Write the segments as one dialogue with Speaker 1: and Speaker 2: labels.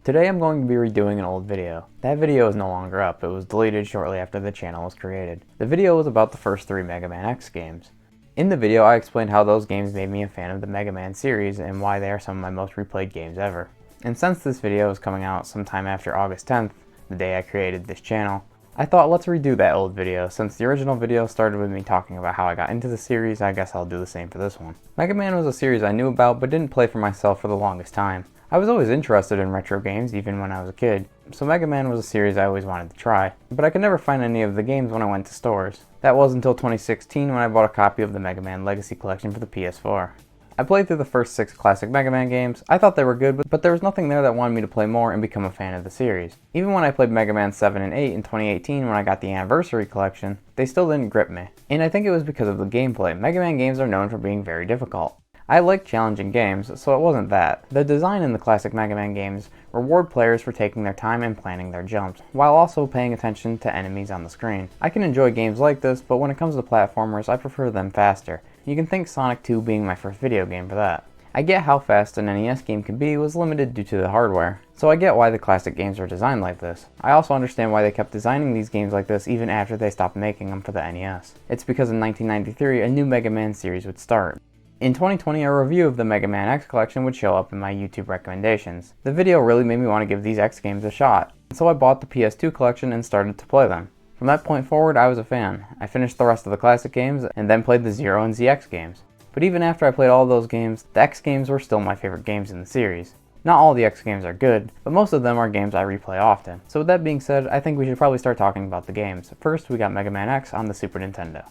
Speaker 1: Today I'm going to be redoing an old video. That video is no longer up, it was deleted shortly after the channel was created. The video was about the first 3 Mega Man X games. In the video I explained how those games made me a fan of the Mega Man series and why they are some of my most replayed games ever. And since this video is coming out sometime after August 10th, the day I created this channel, I thought let's redo that old video. Since the original video started with me talking about how I got into the series, I guess I'll do the same for this one. Mega Man was a series I knew about but didn't play for myself for the longest time. I was always interested in retro games even when I was a kid, so Mega Man was a series I always wanted to try, but I could never find any of the games when I went to stores. That was until 2016 when I bought a copy of the Mega Man Legacy Collection for the PS4. I played through the first 6 classic Mega Man games. I thought they were good, but there was nothing there that wanted me to play more and become a fan of the series. Even when I played Mega Man 7 and 8 in 2018 when I got the Anniversary Collection, they still didn't grip me. And I think it was because of the gameplay. Mega Man games are known for being very difficult. I like challenging games, so it wasn't that. The design in the classic Mega Man games reward players for taking their time and planning their jumps, while also paying attention to enemies on the screen. I can enjoy games like this, but when it comes to platformers, I prefer them faster. You can thank Sonic 2 being my first video game for that. I get how fast an NES game can be was limited due to the hardware, so I get why the classic games are designed like this. I also understand why they kept designing these games like this even after they stopped making them for the NES. It's because in 1993 a new Mega Man series would start. In 2020, a review of the Mega Man X collection would show up in my YouTube recommendations. The video really made me want to give these X games a shot, so I bought the PS2 collection and started to play them. From that point forward, I was a fan. I finished the rest of the classic games and then played the Zero and ZX games. But even after I played all those games, the X games were still my favorite games in the series. Not all the X games are good, but most of them are games I replay often. So with that being said, I think we should probably start talking about the games. First, we got Mega Man X on the Super Nintendo.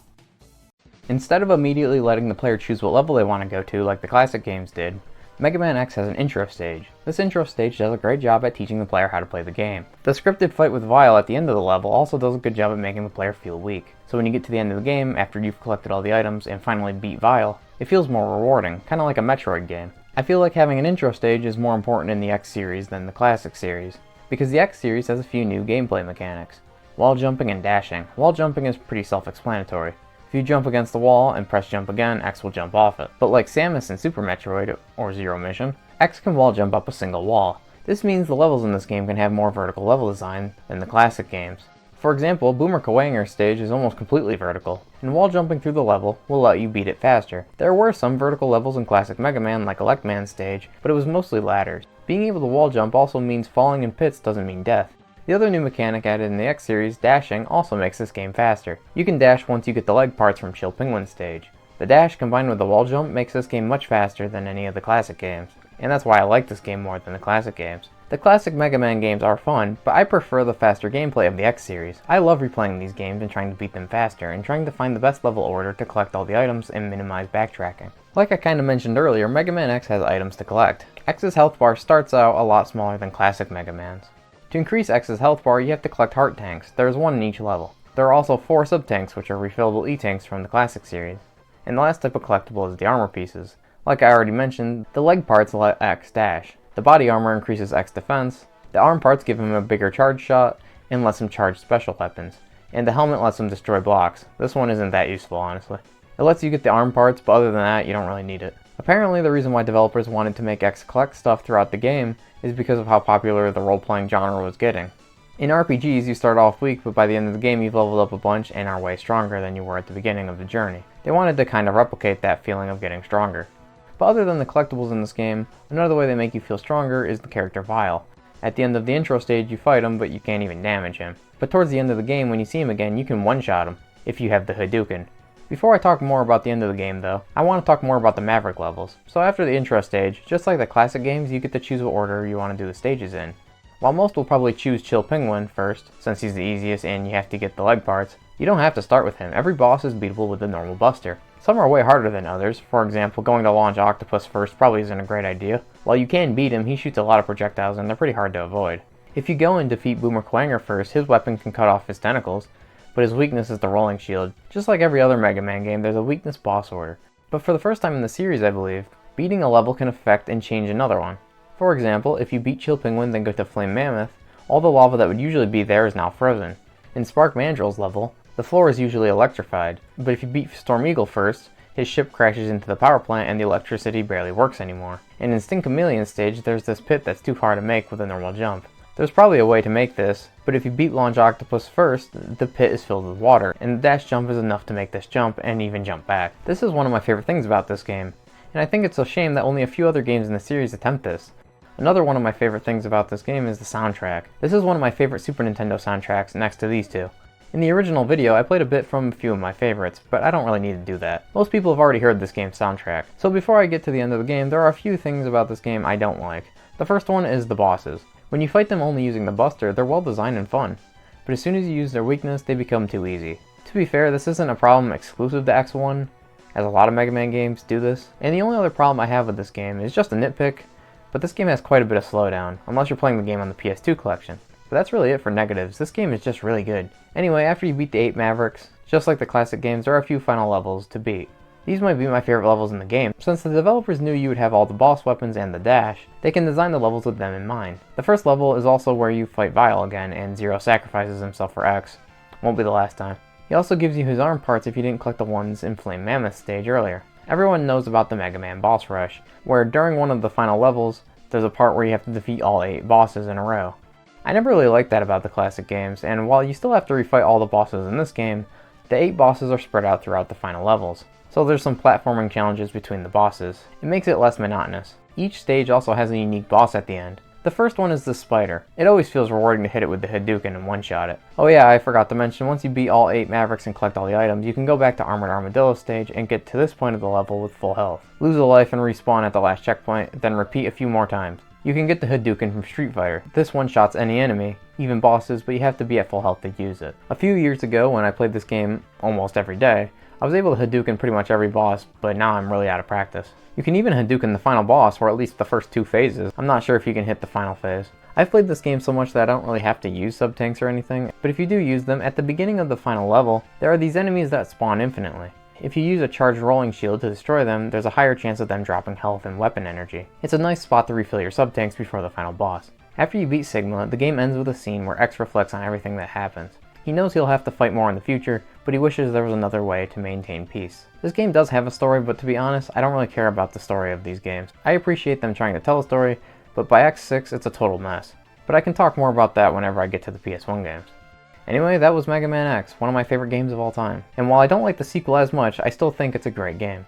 Speaker 1: Instead of immediately letting the player choose what level they want to go to like the classic games did, Mega Man X has an intro stage. This intro stage does a great job at teaching the player how to play the game. The scripted fight with Vile at the end of the level also does a good job at making the player feel weak. So when you get to the end of the game, after you've collected all the items and finally beat Vile, it feels more rewarding, kinda like a Metroid game. I feel like having an intro stage is more important in the X series than the classic series, because the X series has a few new gameplay mechanics. Wall jumping and dashing. Wall jumping is pretty self-explanatory. If you jump against the wall and press jump again, X will jump off it. But like Samus in Super Metroid or Zero Mission, X can wall jump up a single wall. This means the levels in this game can have more vertical level design than the classic games. For example, Boomer Kawanger's stage is almost completely vertical, and wall jumping through the level will let you beat it faster. There were some vertical levels in classic Mega Man like Elect Man's stage, but it was mostly ladders. Being able to wall jump also means falling in pits doesn't mean death. The other new mechanic added in the X series, dashing, also makes this game faster. You can dash once you get the leg parts from Chill Penguin's stage. The dash combined with the wall jump makes this game much faster than any of the classic games, and that's why I like this game more than the classic games. The classic Mega Man games are fun, but I prefer the faster gameplay of the X series. I love replaying these games and trying to beat them faster, and trying to find the best level order to collect all the items and minimize backtracking. Like I kinda mentioned earlier, Mega Man X has items to collect. X's health bar starts out a lot smaller than classic Mega Man's. To increase X's health bar, you have to collect heart tanks. There is one in each level. There are also 4 sub-tanks, which are refillable E-tanks from the classic series. And the last type of collectible is the armor pieces. Like I already mentioned, the leg parts let X dash. The body armor increases X defense. The arm parts give him a bigger charge shot and lets him charge special weapons. And the helmet lets him destroy blocks. This one isn't that useful, honestly. It lets you get the arm parts, but other than that, you don't really need it. Apparently, the reason why developers wanted to make X collect stuff throughout the game is because of how popular the role-playing genre was getting. In RPGs, you start off weak, but by the end of the game you've leveled up a bunch and are way stronger than you were at the beginning of the journey. They wanted to kind of replicate that feeling of getting stronger. But other than the collectibles in this game, another way they make you feel stronger is the character Vile. At the end of the intro stage you fight him, but you can't even damage him. But towards the end of the game, when you see him again, you can one-shot him, if you have the Hadouken. Before I talk more about the end of the game though, I want to talk more about the Maverick levels. So after the intro stage, just like the classic games, you get to choose what order you want to do the stages in. While most will probably choose Chill Penguin first, since he's the easiest and you have to get the leg parts, you don't have to start with him. Every boss is beatable with the normal buster. Some are way harder than others. For example, going to launch Octopus first probably isn't a great idea. While you can beat him, he shoots a lot of projectiles and they're pretty hard to avoid. If you go and defeat Boomer Kawanger first, his weapon can cut off his tentacles, but his weakness is the rolling shield. Just like every other Mega Man game, there's a weakness boss order. But for the first time in the series, I believe, beating a level can affect and change another one. For example, if you beat Chill Penguin then go to Flame Mammoth, all the lava that would usually be there is now frozen. In Spark Mandrill's level, the floor is usually electrified, but if you beat Storm Eagle first, his ship crashes into the power plant and the electricity barely works anymore. In Instinct Chameleon's stage, there's this pit that's too far to make with a normal jump. There's probably a way to make this, but if you beat Launch Octopus first, the pit is filled with water, and the dash jump is enough to make this jump and even jump back. This is one of my favorite things about this game, and I think it's a shame that only a few other games in the series attempt this. Another one of my favorite things about this game is the soundtrack. This is one of my favorite Super Nintendo soundtracks next to these two. In the original video, I played a bit from a few of my favorites, but I don't really need to do that. Most people have already heard this game's soundtrack. So before I get to the end of the game, there are a few things about this game I don't like. The first one is the bosses. When you fight them only using the Buster, they're well designed and fun, but as soon as you use their weakness, they become too easy. To be fair, this isn't a problem exclusive to X1, as a lot of Mega Man games do this, and the only other problem I have with this game is just a nitpick, but this game has quite a bit of slowdown, unless you're playing the game on the PS2 collection. But that's really it for negatives. This game is just really good. Anyway, after you beat the 8 Mavericks, just like the classic games, there are a few final levels to beat. These might be my favorite levels in the game. Since the developers knew you would have all the boss weapons and the dash, they can design the levels with them in mind. The first level is also where you fight Vile again, and Zero sacrifices himself for X. Won't be the last time. He also gives you his arm parts if you didn't collect the ones in Flame Mammoth stage earlier. Everyone knows about the Mega Man boss rush, where during one of the final levels, there's a part where you have to defeat all 8 bosses in a row. I never really liked that about the classic games, and while you still have to refight all the bosses in this game, the 8 bosses are spread out throughout the final levels. So there's some platforming challenges between the bosses. It makes it less monotonous. Each stage also has a unique boss at the end. The first one is the spider. It always feels rewarding to hit it with the Hadouken and one-shot it. Oh yeah, I forgot to mention, once you beat all 8 Mavericks and collect all the items, you can go back to Armored Armadillo stage and get to this point of the level with full health. Lose a life and respawn at the last checkpoint, then repeat a few more times. You can get the Hadouken from Street Fighter. This one-shots any enemy, even bosses, but you have to be at full health to use it. A few years ago, when I played this game almost every day, I was able to Hadouken pretty much every boss, but now I'm really out of practice. You can even Hadouken the final boss, or at least the first 2 phases. I'm not sure if you can hit the final phase. I've played this game so much that I don't really have to use sub-tanks or anything, but if you do use them, at the beginning of the final level, there are these enemies that spawn infinitely. If you use a charged rolling shield to destroy them, there's a higher chance of them dropping health and weapon energy. It's a nice spot to refill your sub-tanks before the final boss. After you beat Sigma, the game ends with a scene where X reflects on everything that happens. He knows he'll have to fight more in the future, but he wishes there was another way to maintain peace. This game does have a story, but to be honest, I don't really care about the story of these games. I appreciate them trying to tell a story, but by X6 it's a total mess. But I can talk more about that whenever I get to the PS1 games. Anyway, that was Mega Man X, one of my favorite games of all time. And while I don't like the sequel as much, I still think it's a great game.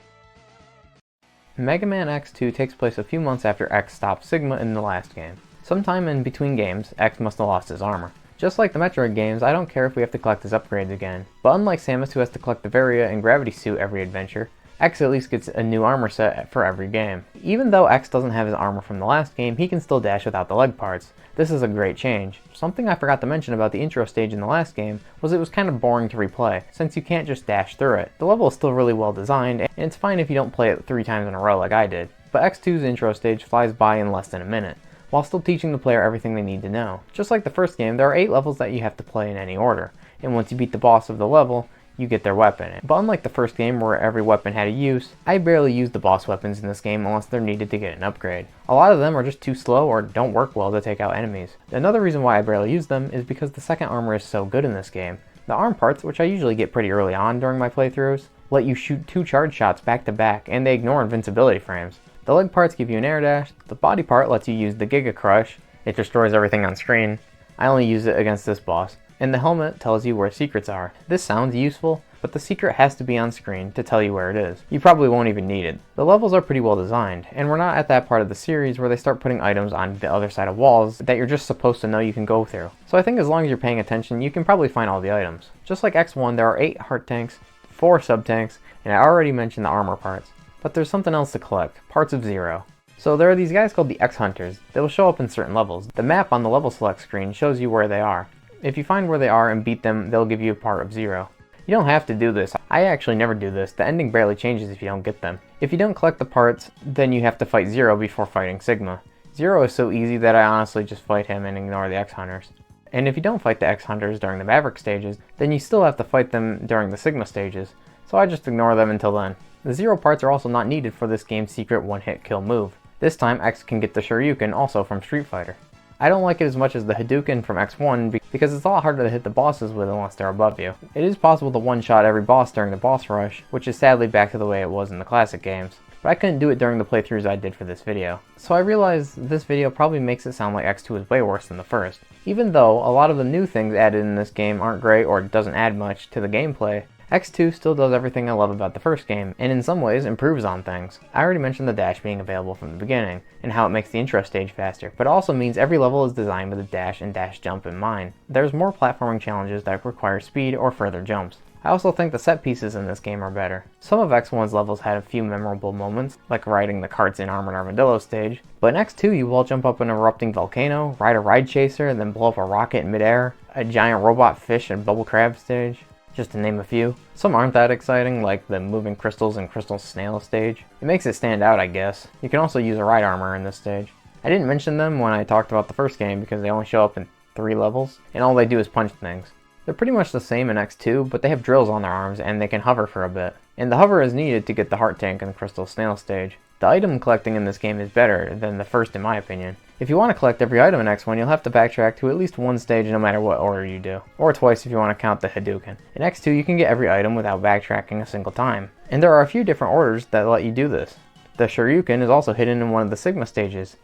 Speaker 1: Mega Man X2 takes place a few months after X stops Sigma in the last game. Sometime in between games, X must have lost his armor. Just like the Metroid games, I don't care if we have to collect his upgrades again. But unlike Samus, who has to collect the Varia and Gravity Suit every adventure, X at least gets a new armor set for every game. Even though X doesn't have his armor from the last game, he can still dash without the leg parts. This is a great change. Something I forgot to mention about the intro stage in the last game was it was kind of boring to replay, since you can't just dash through it. The level is still really well designed, and it's fine if you don't play it 3 times in a row like I did. But X2's intro stage flies by in less than a minute, while still teaching the player everything they need to know. Just like the first game, there are 8 levels that you have to play in any order, and once you beat the boss of the level, you get their weapon. But unlike the first game where every weapon had a use, I barely use the boss weapons in this game unless they're needed to get an upgrade. A lot of them are just too slow or don't work well to take out enemies. Another reason why I barely use them is because the second armor is so good in this game. The arm parts, which I usually get pretty early on during my playthroughs, let you shoot 2 charge shots back to back, and they ignore invincibility frames. The leg parts give you an air dash, the body part lets you use the Giga Crush, it destroys everything on screen. I only use it against this boss. And the helmet tells you where secrets are. This sounds useful, but the secret has to be on screen to tell you where it is. You probably won't even need it. The levels are pretty well designed, and we're not at that part of the series where they start putting items on the other side of walls that you're just supposed to know you can go through. So I think as long as you're paying attention, you can probably find all the items. Just like X1, there are 8 heart tanks, 4 sub-tanks, and I already mentioned the armor parts. But there's something else to collect, parts of Zero. So there are these guys called the X-Hunters. They will show up in certain levels. The map on the level select screen shows you where they are. If you find where they are and beat them, they'll give you a part of Zero. You don't have to do this. I actually never do this. The ending barely changes if you don't get them. If you don't collect the parts, then you have to fight Zero before fighting Sigma. Zero is so easy that I honestly just fight him and ignore the X-Hunters. And if you don't fight the X-Hunters during the Maverick stages, then you still have to fight them during the Sigma stages, so I just ignore them until then. The Zero parts are also not needed for this game's secret one-hit kill move. This time, X can get the Shoryuken also from Street Fighter. I don't like it as much as the Hadouken from X1 because it's a lot harder to hit the bosses with unless they're above you. It is possible to one-shot every boss during the boss rush, which is sadly back to the way it was in the classic games, but I couldn't do it during the playthroughs I did for this video. So I realized this video probably makes it sound like X2 is way worse than the first. Even though a lot of the new things added in this game aren't great or doesn't add much to the gameplay, X2 still does everything I love about the first game, and in some ways improves on things. I already mentioned the dash being available from the beginning, and how it makes the intro stage faster, but it also means every level is designed with a dash and dash jump in mind. There's more platforming challenges that require speed or further jumps. I also think the set pieces in this game are better. Some of X1's levels had a few memorable moments, like riding the carts in Armored Armadillo stage, but in X2 you wall jump up an erupting volcano, ride a ride chaser, and then blow up a rocket in midair, a giant robot fish and bubble crab stage, just to name a few. Some aren't that exciting, like the moving crystals and crystal snail stage. It makes it stand out, I guess. You can also use a ride armor in this stage. I didn't mention them when I talked about the first game because they only show up in 3 levels, and all they do is punch things. They're pretty much the same in X2, but they have drills on their arms and they can hover for a bit. And the hover is needed to get the heart tank in the crystal snail stage. The item collecting in this game is better than the first in my opinion. If you want to collect every item in X1, you'll have to backtrack to at least one stage no matter what order you do. Or twice if you want to count the Hadouken. In X2 you can get every item without backtracking a single time. And there are a few different orders that let you do this. The Shoryuken is also hidden in one of the Sigma stages.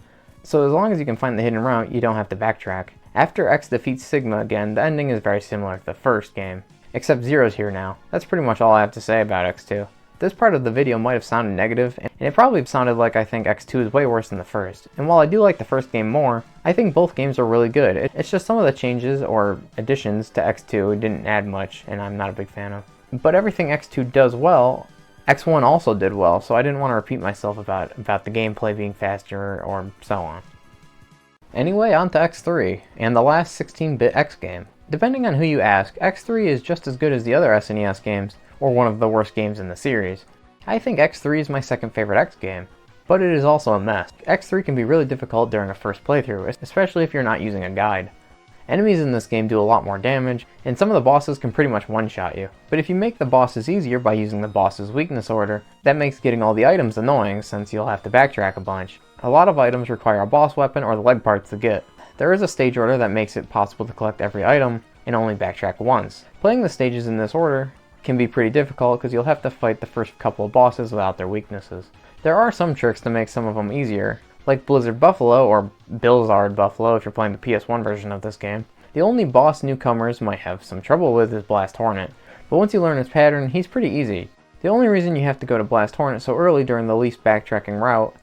Speaker 1: So as long as you can find the hidden route, you don't have to backtrack. After X defeats Sigma again, the ending is very similar to the first game. Except Zero's here now. That's pretty much all I have to say about X2. This part of the video might have sounded negative, and it probably sounded like I think X2 is way worse than the first. And while I do like the first game more, I think both games are really good. It's just some of the changes or additions to X2 didn't add much, and I'm not a big fan of. But everything X2 does well, X1 also did well, so I didn't want to repeat myself about the gameplay being faster or so on. Anyway, on to X3, and the last 16-bit X game. Depending on who you ask, X3 is just as good as the other SNES games, or one of the worst games in the series. I think X3 is my second favorite X game, but it is also a mess. X3 can be really difficult during a first playthrough, especially if you're not using a guide. Enemies in this game do a lot more damage, and some of the bosses can pretty much one-shot you. But if you make the bosses easier by using the boss's weakness order, that makes getting all the items annoying since you'll have to backtrack a bunch. A lot of items require a boss weapon or the leg parts to get. There is a stage order that makes it possible to collect every item and only backtrack once. Playing the stages in this order can be pretty difficult because you'll have to fight the first couple of bosses without their weaknesses. There are some tricks to make some of them easier, like Blizzard Buffalo or Bilzard Buffalo if you're playing the PS1 version of this game. The only boss newcomers might have some trouble with is Blast Hornet, but once you learn his pattern, he's pretty easy. The only reason you have to go to Blast Hornet so early during the least backtracking route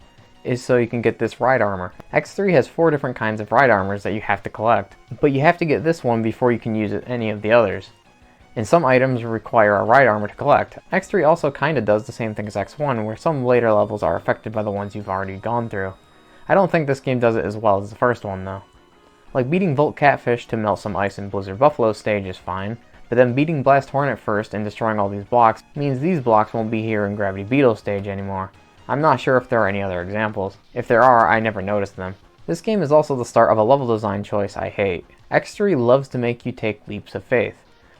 Speaker 1: is so you can get this ride armor. X3 has 4 different kinds of ride armors that you have to collect, but you have to get this one before you can use any of the others. And some items require a ride armor to collect. X3 also kinda does the same thing as X1, where some later levels are affected by the ones you've already gone through. I don't think this game does it as well as the first one though. Like beating Volt Catfish to melt some ice in Blizzard Buffalo stage is fine, but then beating Blast Hornet first and destroying all these blocks means these blocks won't be here in Gravity Beetle stage anymore. I'm not sure if there are any other examples. If there are, I never noticed them. This game is also the start of a level design choice I hate. X3 loves to make you take leaps of faith.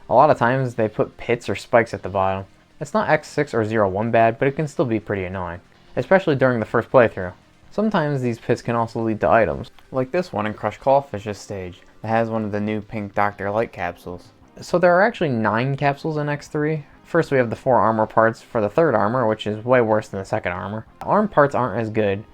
Speaker 1: A lot of times they put pits or spikes at the bottom. It's not X6 or 01 bad, but it can still be pretty annoying, especially during the first playthrough. Sometimes these pits can also lead to items, like this one in Crush Clawfish's stage, that has one of the new pink Dr. Light capsules. So there are actually 9 capsules in X3. First we have the 4 armor parts for the third armor, which is way worse than the second armor. The arm parts aren't as good,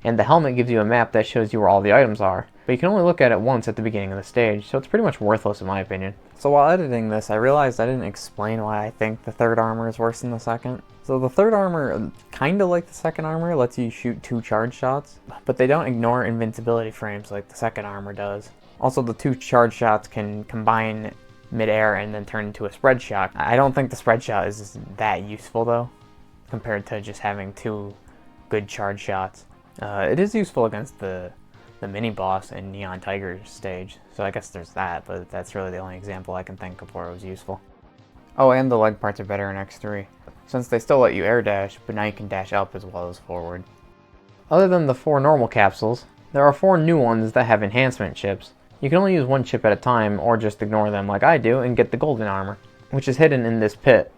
Speaker 1: and the helmet gives you a map that shows you where all the items are, but you can only look at it once at the beginning of the stage, so it's pretty much worthless in my opinion. So while editing this, I realized I didn't explain why I think the third armor is worse than the second. So the third armor, kinda like the second armor, lets you shoot 2 charge shots, but they don't ignore invincibility frames like the second armor does. Also, the 2 charge shots can combine mid-air and then turn into a spread shot. I don't think the spread shot is that useful though, compared to just having 2 good charge shots. It is useful against the mini boss in Neon Tiger's stage, so I guess there's that, but that's really the only example I can think of where it was useful. Oh, and the leg parts are better in X3, since they still let you air dash, but now you can dash up as well as forward. Other than the 4 normal capsules, there are 4 new ones that have enhancement chips. You can only use 1 chip at a time, or just ignore them like I do and get the golden armor, which is hidden in this pit.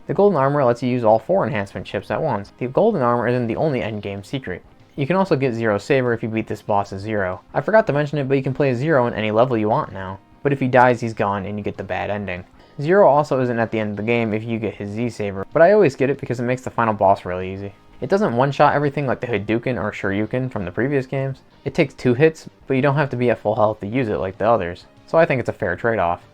Speaker 1: The golden armor lets you use all 4 enhancement chips at once. The golden armor isn't the only endgame secret. You can also get Zero's Saber if you beat this boss as Zero. I forgot to mention it, but you can play as Zero in any level you want now. But if he dies, he's gone and you get the bad ending. Zero also isn't at the end of the game if you get his Z-Saber, but I always get it because it makes the final boss really easy. It doesn't one-shot everything like the Hadouken or Shoryuken from the previous games. It takes 2 hits, but you don't have to be at full health to use it like the others, so I think it's a fair trade-off.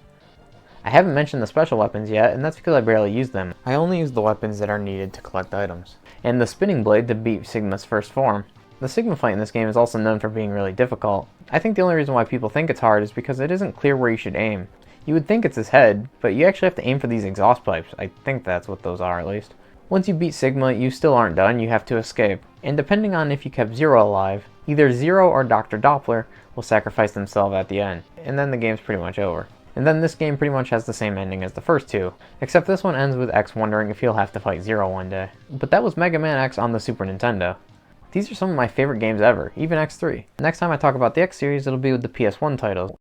Speaker 1: I haven't mentioned the special weapons yet, and that's because I barely use them. I only use the weapons that are needed to collect items. And the spinning blade to beat Sigma's first form. The Sigma fight in this game is also known for being really difficult. I think the only reason why people think it's hard is because it isn't clear where you should aim. You would think it's his head, but you actually have to aim for these exhaust pipes. I think that's what those are, at least. Once you beat Sigma, you still aren't done, you have to escape. And depending on if you kept Zero alive, either Zero or Dr. Doppler will sacrifice themselves at the end, and then the game's pretty much over. And then this game pretty much has the same ending as the first two, except this one ends with X wondering if he'll have to fight Zero one day. But that was Mega Man X on the Super Nintendo. These are some of my favorite games ever, even X3. Next time I talk about the X series, it'll be with the PS1 titles.